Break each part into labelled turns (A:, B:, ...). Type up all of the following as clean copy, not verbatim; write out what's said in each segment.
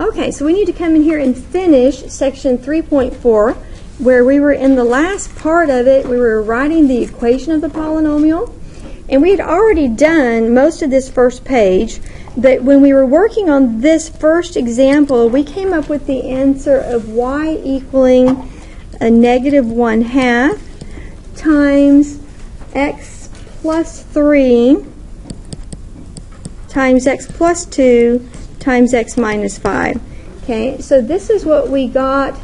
A: Okay, so we need to come in here and finish section 3.4, where we were in the last part of it. We were writing the equation of the polynomial, and we had already done most of this first page, but when we were working on this first example, we came up with the answer of y equaling a negative 1/2 times x plus 3 times x plus 2 times x minus 5. Okay, so this is what we got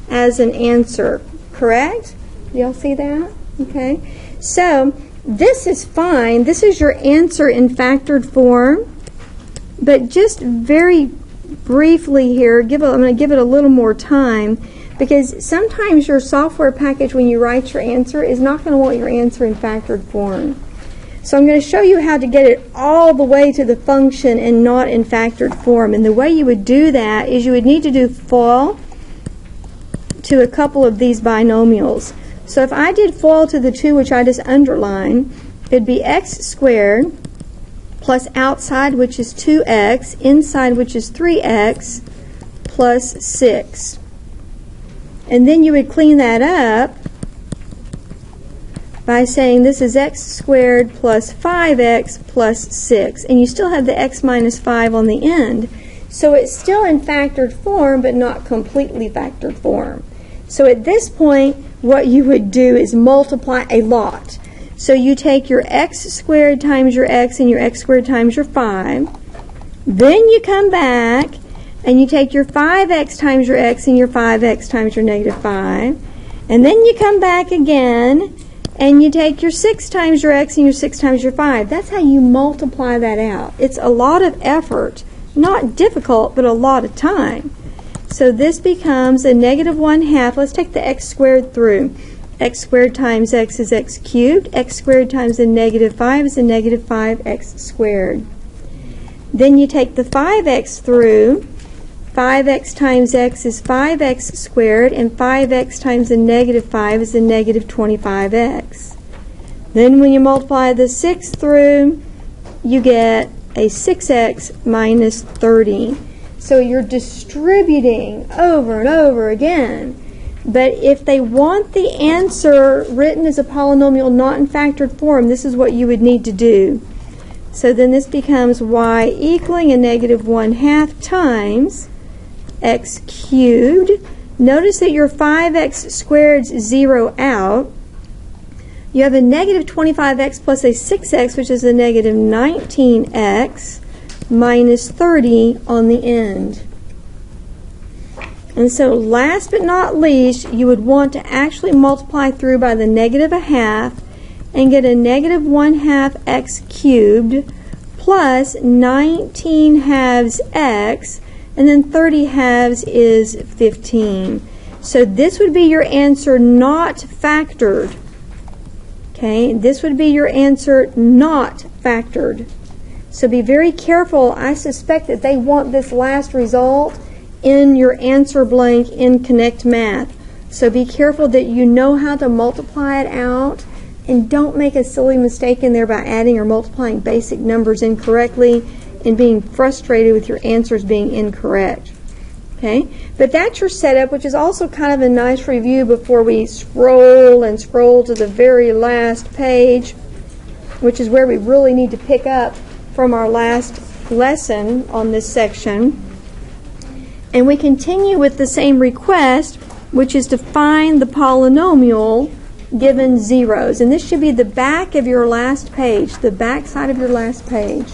A: as an answer, correct? Y'all see that? Okay, so this is fine. This is your answer in factored form, but just very briefly here, I'm going to give it a little more time, because sometimes your software package, when you write your answer, is not going to want your answer in factored form. So I'm going to show you how to get it all the way to the function and not in factored form. And the way you would do that is you would need to do FOIL to a couple of these binomials. So if I did FOIL to the two which I just underlined, it'd be x squared plus outside, which is 2x, inside, which is 3x, plus 6. And then you would clean that up by saying this is x squared plus 5x plus 6. And you still have the x minus 5 on the end. So it's still in factored form, but not completely factored form. So at this point, what you would do is multiply a lot. So you take your x squared times your x and your x squared times your 5. Then you come back and you take your 5x times your x and your 5x times your negative 5. And then you come back again and you take your 6 times your x and your 6 times your 5. That's how you multiply that out. It's a lot of effort. Not difficult, but a lot of time. So this becomes a negative 1/2. Let's take the x squared through. X squared times x is x cubed. X squared times a negative 5 is a negative 5x squared. Then you take the 5x through. 5x times x is 5x squared, and 5x times a negative 5 is a negative 25x. Then when you multiply the 6 through, you get a 6x minus 30. So you're distributing over and over again. But if they want the answer written as a polynomial not in factored form, this is what you would need to do. So then this becomes y equaling a negative 1/2 times x cubed. Notice that your 5x squareds zero out. You have a negative 25x plus a 6x, which is a negative 19x minus 30 on the end. And so last but not least, you would want to actually multiply through by the negative 1/2 and get a negative 1/2 x cubed plus 19 halves x, and then 30 halves is 15. So this would be your answer not factored. Okay, this would be your answer not factored. So be very careful. I suspect that they want this last result in your answer blank in Connect Math. So be careful that you know how to multiply it out, and don't make a silly mistake in there by adding or multiplying basic numbers incorrectly and being frustrated with your answers being incorrect. Okay, but that's your setup, which is also kind of a nice review before we scroll and scroll to the very last page, which is where we really need to pick up from our last lesson on this section. And we continue with the same request, which is to find the polynomial given zeros. And this should be the back of your last page, the back side of your last page.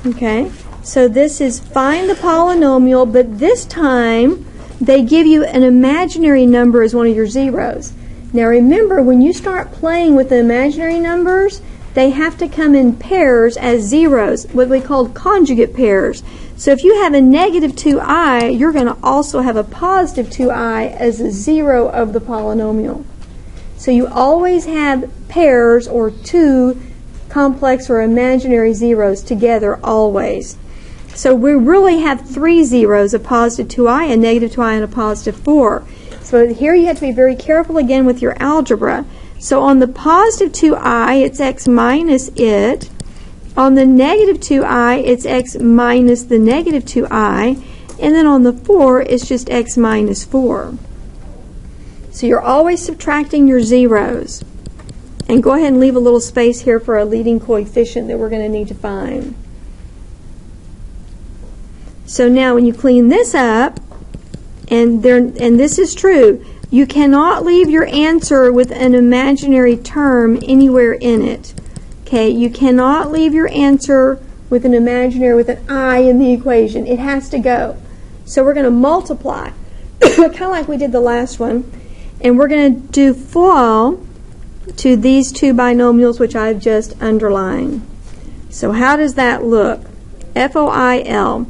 A: Okay, so this is find the polynomial, but this time they give you an imaginary number as one of your zeros. Now remember, when you start playing with the imaginary numbers, they have to come in pairs as zeros, what we call conjugate pairs. So if you have a negative 2i, you're going to also have a positive 2i as a zero of the polynomial. So you always have pairs or two complex or imaginary zeros together always. So we really have three zeros, a positive 2i, a negative 2i, and a positive 4. So here you have to be very careful again with your algebra. So on the positive 2i, it's x minus it. On the negative 2i, it's x minus the negative 2i. And then on the 4, it's just x minus 4. So you're always subtracting your zeros. And go ahead and leave a little space here for a leading coefficient that we're going to need to find. So now when you clean this up, and this is true, you cannot leave your answer with an imaginary term anywhere in it. Okay, you cannot leave your answer with an imaginary, with an I in the equation. It has to go. So we're going to multiply, kind of like we did the last one, and we're going to do FOIL to these two binomials which I've just underlined. So how does that look? FOIL,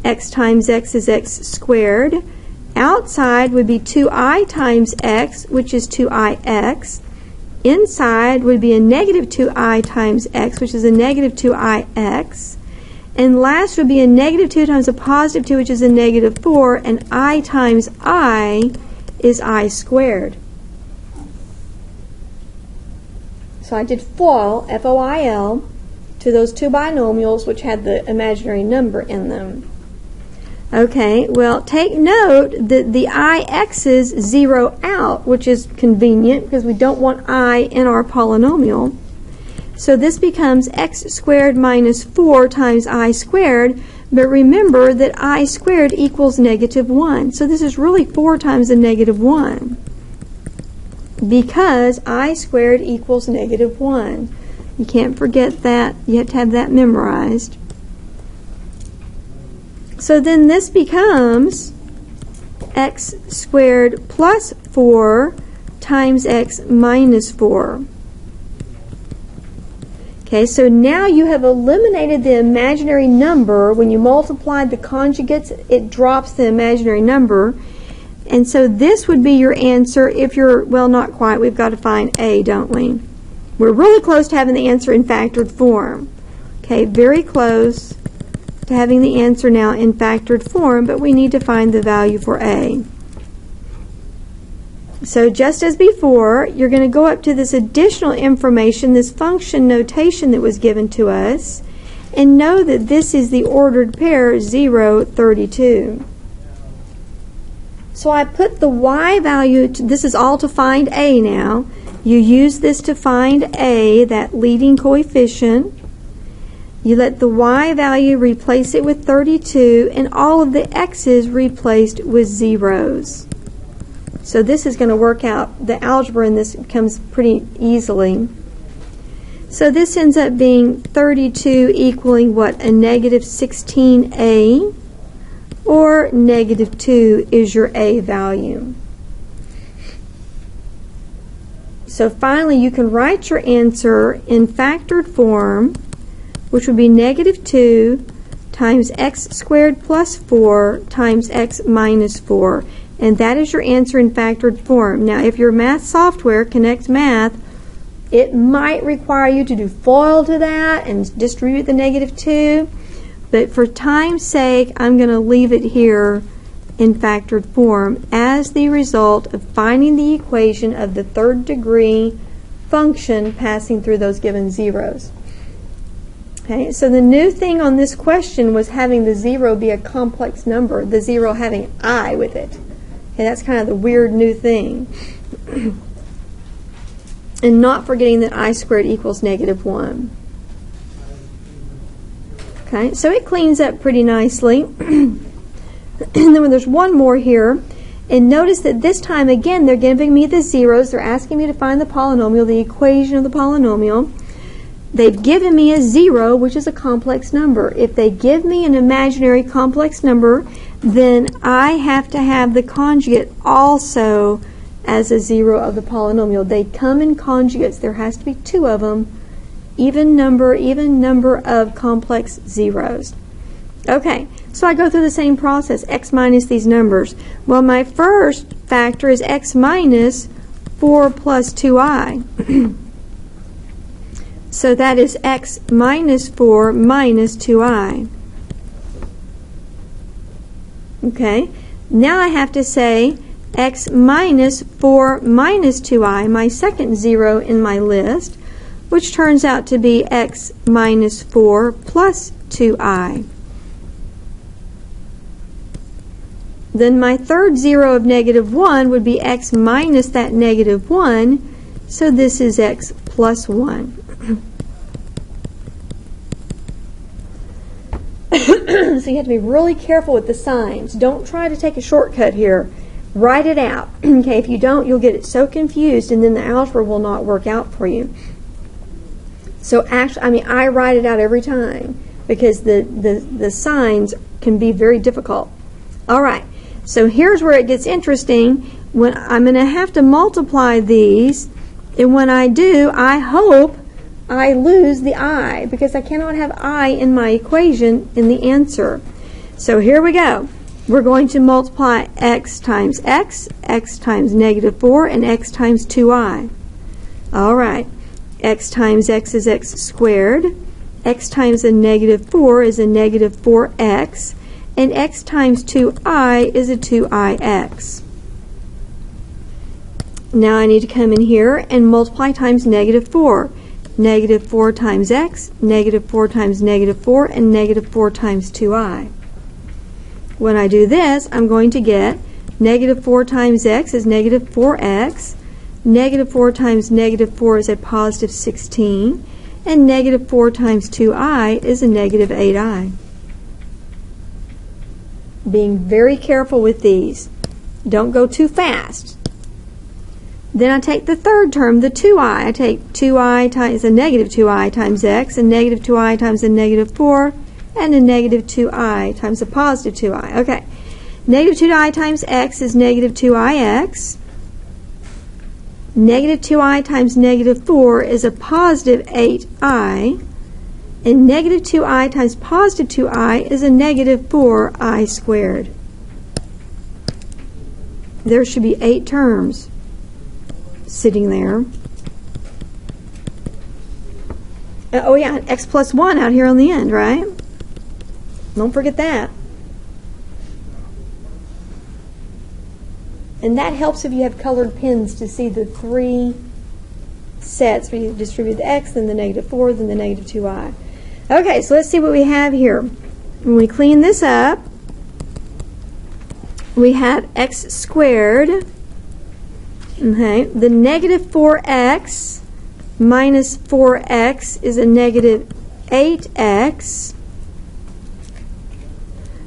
A: x times x is x squared. Outside would be 2i times x, which is 2ix. Inside would be a negative 2i times x, which is a negative 2ix. And last would be a negative 2 times a positive 2, which is a negative 4. And I times I is I squared. So I did FOIL, F-O-I-L, to those two binomials which had the imaginary number in them. Okay, well, take note that the ix's zero out, which is convenient because we don't want I in our polynomial. So this becomes x squared minus 4 times I squared, but remember that I squared equals negative 1. So this is really 4 times a negative 1 because I squared equals negative 1. You can't forget that. You have to have that memorized. So then this becomes x squared plus 4 times x minus 4. Okay, so now you have eliminated the imaginary number. When you multiply the conjugates, it drops the imaginary number. And so this would be your answer if you're, well, not quite. We've got to find A, don't we? We're really close to having the answer in factored form. Okay, very close to having the answer now in factored form, but we need to find the value for A. So just as before, you're going to go up to this additional information, this function notation that was given to us, and know that this is the ordered pair 0, 32. So I put the y value, this is all to find A now. You use this to find A, that leading coefficient. You let the y value replace it with 32, and all of the x's replaced with zeros. So this is going to work out, the algebra in this comes pretty easily. So this ends up being 32 equaling what? A negative 16a, or negative 2 is your A value. So finally you can write your answer in factored form, which would be negative 2 times x squared plus 4 times x minus 4. And that is your answer in factored form. Now, if your math software connects math, it might require you to do FOIL to that and distribute the negative 2. But for time's sake, I'm going to leave it here in factored form as the result of finding the equation of the third degree function passing through those given zeros. Okay, so the new thing on this question was having the 0 be a complex number, the 0 having I with it. Okay, that's kind of the weird new thing. And not forgetting that I squared equals negative 1. Okay, so it cleans up pretty nicely. And then there's one more here. And notice that this time, again, they're giving me the zeros. They're asking me to find the polynomial, the equation of the polynomial. They've given me a 0, which is a complex number. If they give me an imaginary complex number, then I have to have the conjugate also as a 0 of the polynomial. They come in conjugates. There has to be 2 of them. Even number of complex zeros. Okay, so I go through the same process, x minus these numbers. Well, my first factor is x minus 4 plus 2i. So that is x minus 4 minus 2i. Okay, now I have to say x minus 4 minus 2i, my second 0 in my list. which turns out to be x minus 4 plus 2i. Then my third zero of negative 1 would be x minus that negative 1, so this is x plus 1. So you have to be really careful with the signs. Don't try to take a shortcut here. Write it out. Okay, if you don't, you'll get it so confused, and then the algebra will not work out for you. So actually, I write it out every time because the signs can be very difficult. All right, so here's where it gets interesting. When I'm going to have to multiply these, and when I do, I hope I lose the I, because I cannot have I in my equation in the answer. So here we go. We're going to multiply x times x times negative 4, and x times 2i. All right. X times x is x squared. X times a negative 4 is a negative 4x. And x times 2i is a 2ix. Now I need to come in here and multiply times negative 4. Negative 4 times x, negative 4 times negative 4, and negative 4 times 2i. When I do this, I'm going to get negative 4 times x is negative 4x, negative 4 times negative 4 is a positive 16, and negative 4 times 2i is a negative 8i. Being very careful with these. Don't go too fast. Then I take the third term, the 2i. I take 2i times a negative 2i times x, and negative 2i times a negative 4, and a negative 2i times a positive 2i. Okay. Negative 2i times x is negative 2ix. Negative 2i times negative 4 is a positive 8i. And negative 2i times positive 2i is a negative 4i squared. There should be 8 terms sitting there. Oh yeah, x plus 1 out here on the end, right? Don't forget that. And that helps if you have colored pens to see the 3 sets where you distribute the x, then the negative 4, then the negative 2i. Okay, so let's see what we have here. When we clean this up, we have x squared. Okay, the negative 4x minus 4x is a negative 8x.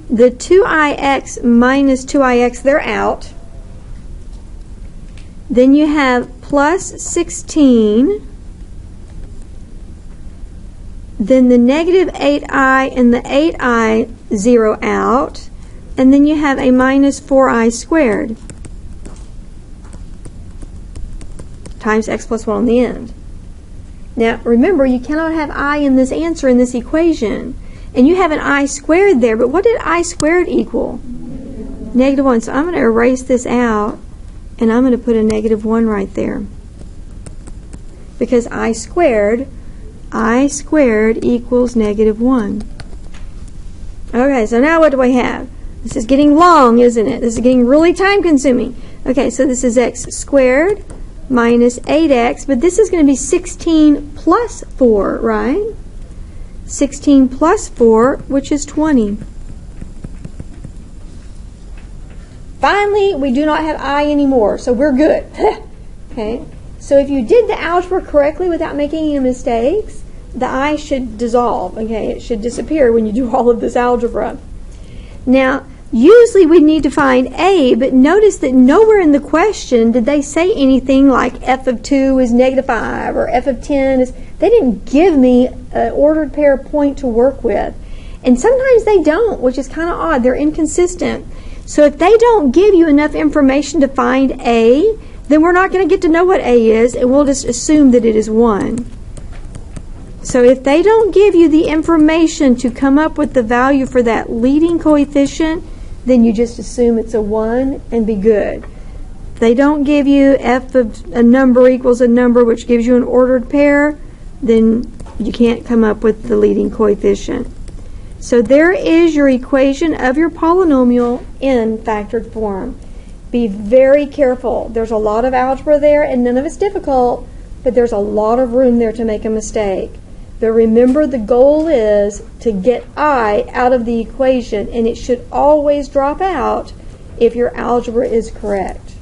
A: The 2ix minus 2ix, they're out. Then you have plus 16. Then the negative 8i and the 8i zero out. And then you have a minus 4i squared times x plus 1 on the end. Now remember, you cannot have I in this answer in this equation. And you have an I squared there, but what did I squared equal? Negative 1. So I'm going to erase this out, and I'm going to put a negative 1 right there. Because I squared equals negative 1. Okay, so now what do we have? This is getting long, isn't it? This is getting really time consuming. Okay, so this is x squared minus 8x, but this is going to be 16 plus 4, right? 16 plus 4, which is 20. Finally, we do not have I anymore, so we're good. Okay, so if you did the algebra correctly without making any mistakes, the I should dissolve. Okay, it should disappear when you do all of this algebra. Now, usually we need to find A, but notice that nowhere in the question did they say anything like f of 2 is negative 5 or f of 10 is... They didn't give me an ordered pair point to work with. And sometimes they don't, which is kind of odd. They're inconsistent. So if they don't give you enough information to find A, then we're not going to get to know what A is, and we'll just assume that it is 1. So if they don't give you the information to come up with the value for that leading coefficient, then you just assume it's a 1 and be good. If they don't give you f of a number equals a number, which gives you an ordered pair, then you can't come up with the leading coefficient. So there is your equation of your polynomial in factored form. Be very careful. There's a lot of algebra there, and none of it's difficult, but there's a lot of room there to make a mistake. But remember, the goal is to get I out of the equation, and it should always drop out if your algebra is correct.